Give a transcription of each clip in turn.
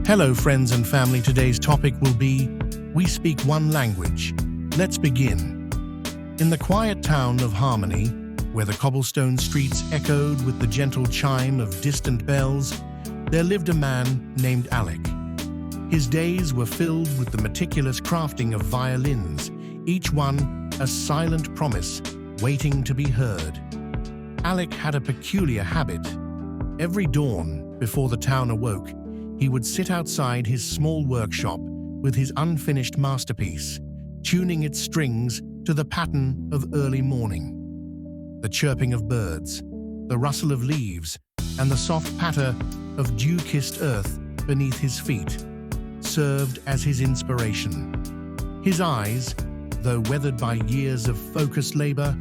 Hello friends and family, today's topic will be We Speak One Language. Let's begin. In the quiet town of Harmony, where the cobblestone streets echoed with the gentle chime of distant bells, there lived a man named Alec. His days were filled with the meticulous crafting of violins, each one a silent promise waiting to be heard. Alec had a peculiar habit. Every dawn, before the town awoke, he would sit outside his small workshop with his unfinished masterpiece, tuning its strings to the pattern of early morning. The chirping of birds, the rustle of leaves, and the soft patter of dew-kissed earth beneath his feet served as his inspiration. His eyes, though weathered by years of focused labor,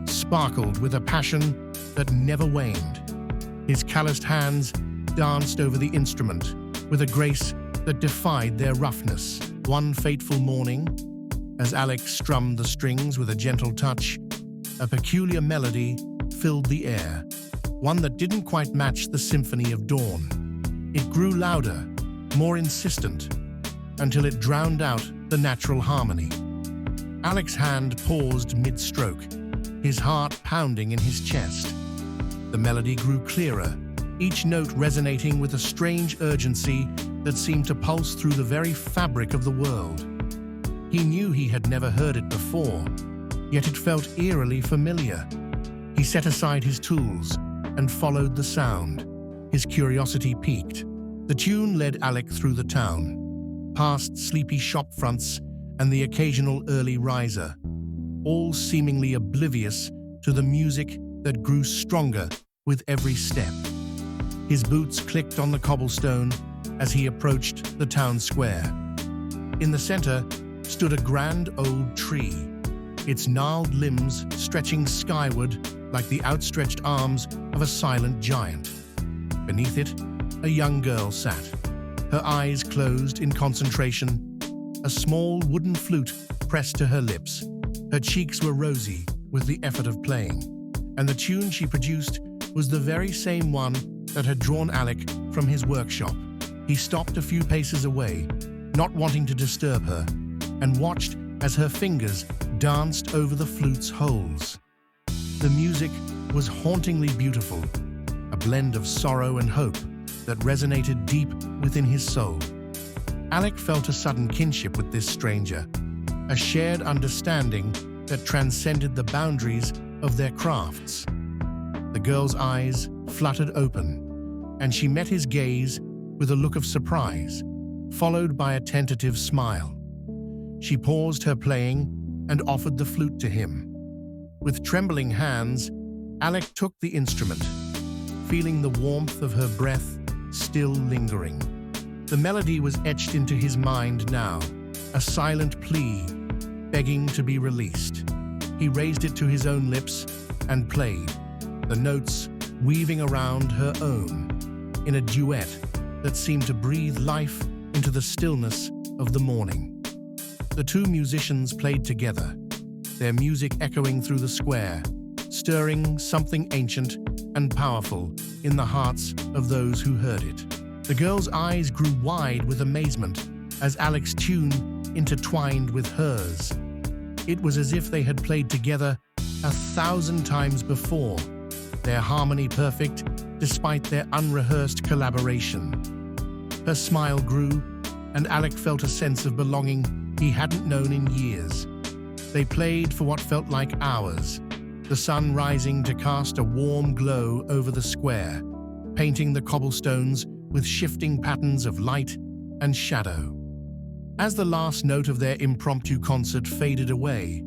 sparkled with a passion that never waned. His calloused hands danced over the instrument with a grace that defied their roughness. One fateful morning, as Alec strummed the strings with a gentle touch, a peculiar melody filled the air, one that didn't quite match the symphony of dawn. It grew louder, more insistent, until it drowned out the natural harmony. Alec's hand paused mid-stroke, his heart pounding in his chest. The melody grew clearer, each note resonating with a strange urgency that seemed to pulse through the very fabric of the world. He knew he had never heard it before, yet it felt eerily familiar. He set aside his tools and followed the sound, his curiosity piqued. The tune led Alec through the town, past sleepy shop fronts and the occasional early riser, all seemingly oblivious to the music that grew stronger with every step. His boots clicked on the cobblestone as he approached the town square. In the center stood a grand old tree, its gnarled limbs stretching skyward like the outstretched arms of a silent giant. Beneath it, a young girl sat, her eyes closed in concentration, a small wooden flute pressed to her lips. Her cheeks were rosy with the effort of playing, and the tune she produced was the very same one that had drawn Alec from his workshop. He stopped a few paces away, not wanting to disturb her, and watched as her fingers danced over the flute's holes. The music was hauntingly beautiful, a blend of sorrow and hope that resonated deep within his soul. Alec felt a sudden kinship with this stranger, a shared understanding that transcended the boundaries of their crafts. The girl's eyes fluttered open, and she met his gaze with a look of surprise, followed by a tentative smile. She paused her playing and offered the flute to him. With trembling hands, Alec took the instrument, feeling the warmth of her breath still lingering. The melody was etched into his mind now, a silent plea, begging to be released. He raised it to his own lips and played, the notes weaving around her own, in a duet that seemed to breathe life into the stillness of the morning. The two musicians played together, their music echoing through the square, stirring something ancient and powerful in the hearts of those who heard it. The girl's eyes grew wide with amazement as Alec's tune intertwined with hers. It was as if they had played together 1,000 times before, their harmony perfect despite their unrehearsed collaboration. Her smile grew, and Alec felt a sense of belonging he hadn't known in years. They played for what felt like hours, the sun rising to cast a warm glow over the square, painting the cobblestones with shifting patterns of light and shadow. As the last note of their impromptu concert faded away,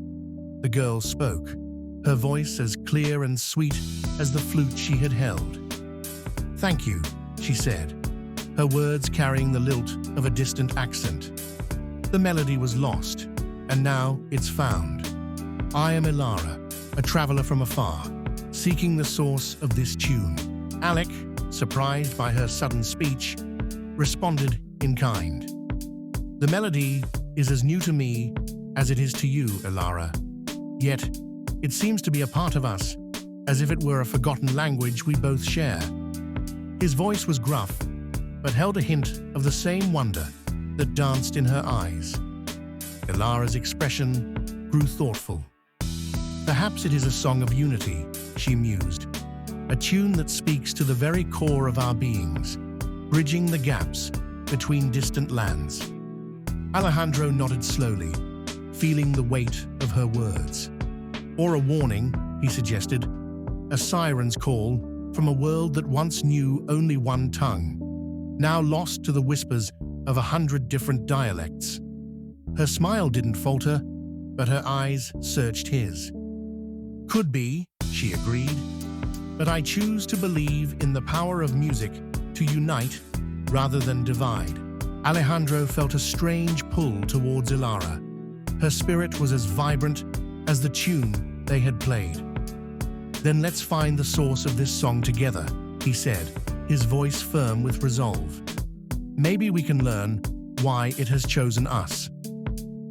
the girl spoke, her voice as clear and sweet as the flute she had held. "Thank you," she said, her words carrying the lilt of a distant accent. The melody was lost, and now it's found. I am Ilara, a traveler from afar, seeking the source of this tune. Alec, surprised by her sudden speech, responded in kind. The melody is as new to me as it is to you, Ilara. Yet, it seems to be a part of us, as if it were a forgotten language we both share. His voice was gruff, but held a hint of the same wonder that danced in her eyes. Ilara's expression grew thoughtful. Perhaps it is a song of unity, she mused, a tune that speaks to the very core of our beings, bridging the gaps between distant lands. Alejandro nodded slowly, feeling the weight of her words. Or a warning, he suggested, a siren's call from a world that once knew only one tongue, now lost to the whispers of 100 different dialects. Her smile didn't falter, but her eyes searched his. Could be, she agreed, but I choose to believe in the power of music to unite rather than divide. Alejandro felt a strange pull towards Ilara. Her spirit was as vibrant as the tune they had played. Then let's find the source of this song together, he said, his voice firm with resolve. Maybe we can learn why it has chosen us.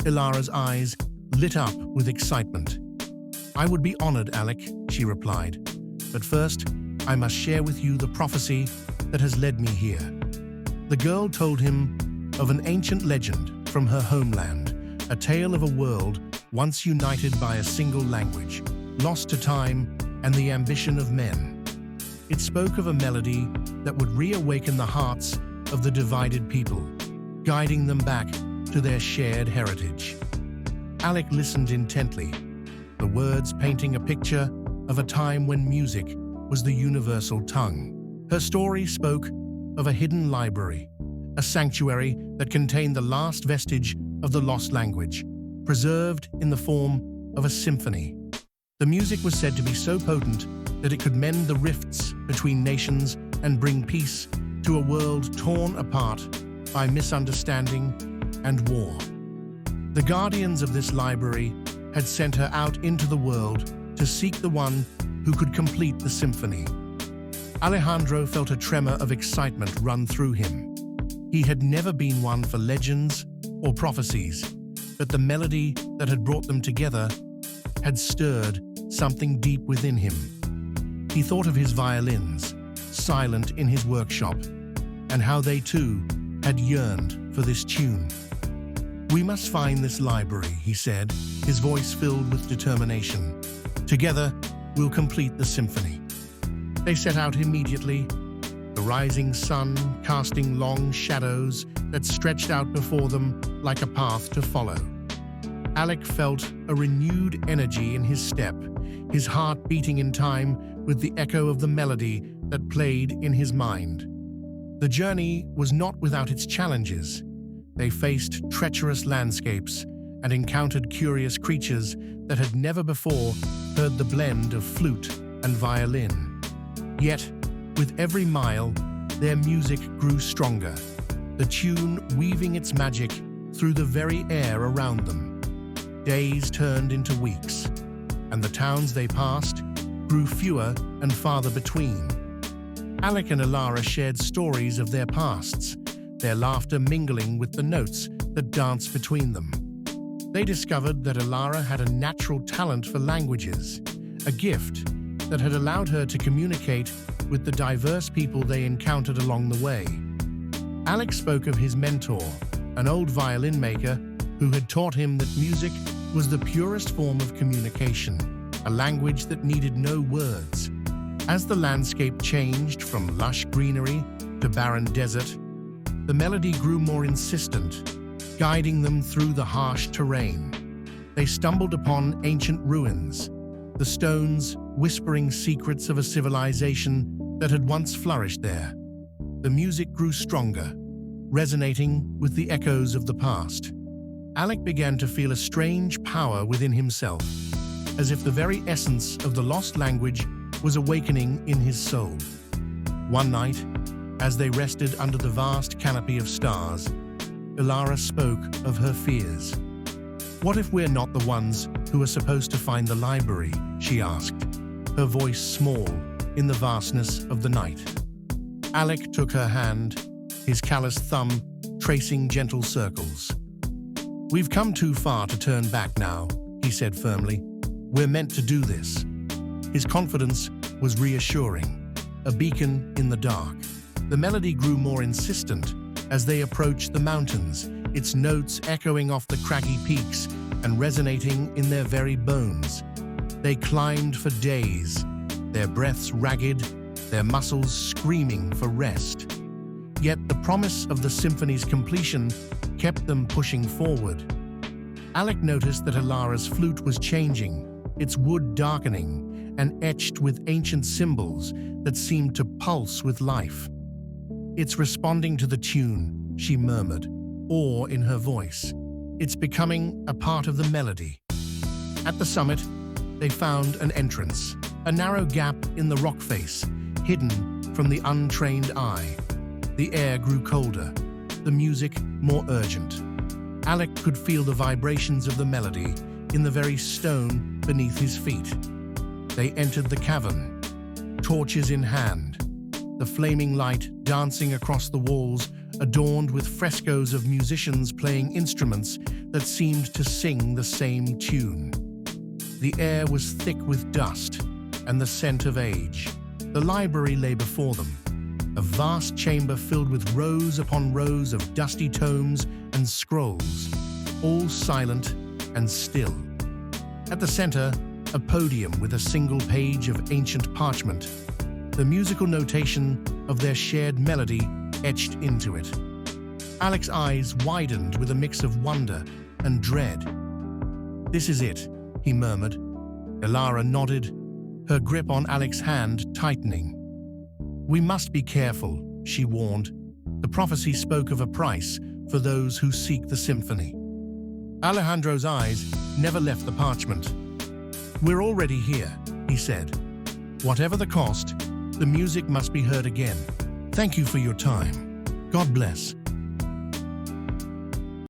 Ilara's eyes lit up with excitement. I would be honored, Alec, she replied. But first, I must share with you the prophecy that has led me here. The girl told him of an ancient legend from her homeland, a tale of a world once united by a single language, lost to time and the ambition of men. It spoke of a melody that would reawaken the hearts of the divided people, guiding them back to their shared heritage. Alec listened intently, the words painting a picture of a time when music was the universal tongue. Her story spoke of a hidden library, a sanctuary that contained the last vestige of the lost language, preserved in the form of a symphony. The music was said to be so potent that it could mend the rifts between nations and bring peace to a world torn apart by misunderstanding and war. The guardians of this library had sent her out into the world to seek the one who could complete the symphony. Alejandro felt a tremor of excitement run through him. He had never been one for legends or prophecies, but the melody that had brought them together had stirred something deep within him. He thought of his violins, silent in his workshop, and how they too had yearned for this tune. We must find this library, he said, his voice filled with determination. Together, we'll complete the symphony. They set out immediately, the rising sun casting long shadows that stretched out before them like a path to follow. Alec felt a renewed energy in his step, his heart beating in time with the echo of the melody that played in his mind. The journey was not without its challenges. They faced treacherous landscapes and encountered curious creatures that had never before heard the blend of flute and violin. Yet, with every mile, their music grew stronger, the tune weaving its magic through the very air around them. Days turned into weeks, and the towns they passed grew fewer and farther between. Alec and Ilara shared stories of their pasts, their laughter mingling with the notes that danced between them. They discovered that Ilara had a natural talent for languages, a gift that had allowed her to communicate with the diverse people they encountered along the way. Alec spoke of his mentor, an old violin maker who had taught him that music was the purest form of communication, a language that needed no words. As the landscape changed from lush greenery to barren desert, the melody grew more insistent, guiding them through the harsh terrain. They stumbled upon ancient ruins, the stones whispering secrets of a civilization that had once flourished there. The music grew stronger, resonating with the echoes of the past. Alec began to feel a strange power within himself, as if the very essence of the lost language was awakening in his soul. One night, as they rested under the vast canopy of stars, Ilara spoke of her fears. "What if we're not the ones who are supposed to find the library?" she asked, her voice small in the vastness of the night. Alec took her hand, his calloused thumb tracing gentle circles. "We've come too far to turn back now," he said firmly. "We're meant to do this." His confidence was reassuring, a beacon in the dark. The melody grew more insistent as they approached the mountains, its notes echoing off the craggy peaks and resonating in their very bones. They climbed for days, their breaths ragged, their muscles screaming for rest. Yet the promise of the symphony's completion kept them pushing forward. Alec noticed that Alara's flute was changing, its wood darkening and etched with ancient symbols that seemed to pulse with life. "It's responding to the tune," she murmured, awe in her voice. "It's becoming a part of the melody." At the summit, they found an entrance, a narrow gap in the rock face, hidden from the untrained eye. The air grew colder, the music more urgent. Alec could feel the vibrations of the melody in the very stone beneath his feet. They entered the cavern, torches in hand, the flaming light dancing across the walls, adorned with frescoes of musicians playing instruments that seemed to sing the same tune. The air was thick with dust and the scent of age. The library lay before them, a vast chamber filled with rows upon rows of dusty tomes and scrolls, all silent and still. At the center, a podium with a single page of ancient parchment, the musical notation of their shared melody etched into it. Alec's eyes widened with a mix of wonder and dread. "This is it," he murmured. Alara nodded, her grip on Alec's hand tightening. "We must be careful," she warned. "The prophecy spoke of a price for those who seek the symphony." Alejandro's eyes never left the parchment. "We're already here," he said. "Whatever the cost, the music must be heard again. Thank you for your time. God bless."